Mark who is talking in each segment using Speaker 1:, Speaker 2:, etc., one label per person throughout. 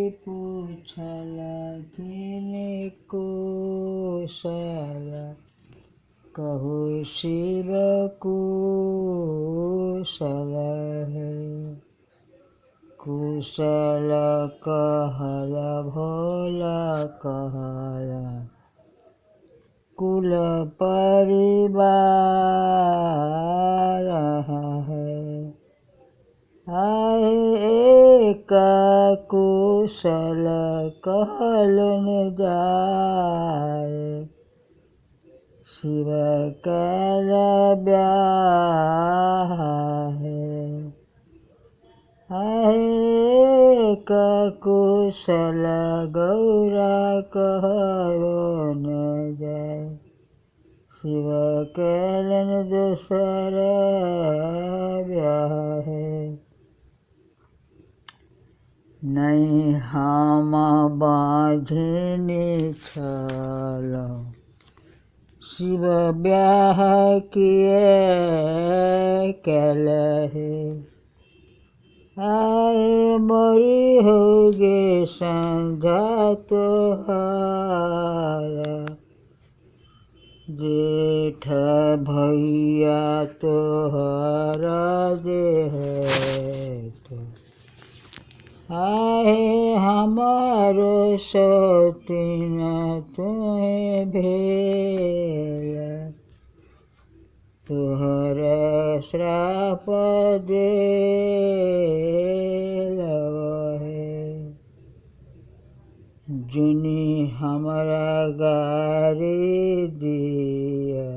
Speaker 1: पूछल किने कुशल कहु शिव कुशल है। कुशल कहल भोला कहल कुल परिवार है। आए एक कुशल कहल न जाए शिव कैल ब्याह है। आए एक कुशल गौरा कहलो न जाए शिव कैल दूसर ब्याह है। नहीं हम बाँझने छल शिव ब्याह किए कैल है। आए मोरी होगे संझा तोहारा जेठ भैया तोहरा देह तो। आए हमारो सौतीन तुम्हें भेला तोहर श्राप देलवहे। जुनी हमरा गारी दिया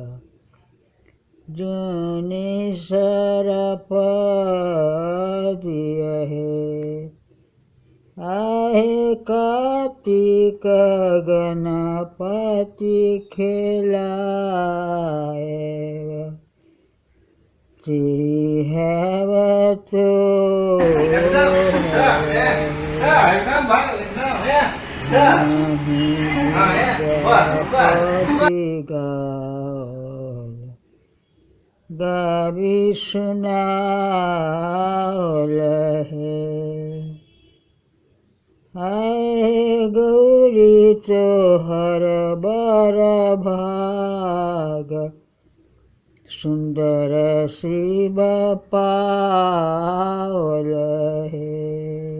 Speaker 1: जुनी श्राप दिया है। आहे कार्तिक गणपति खिलाए चिड़ी है तो गावी सुनाल है। आए गौरी तोहर बर भाग सुंदर शिव पावल है।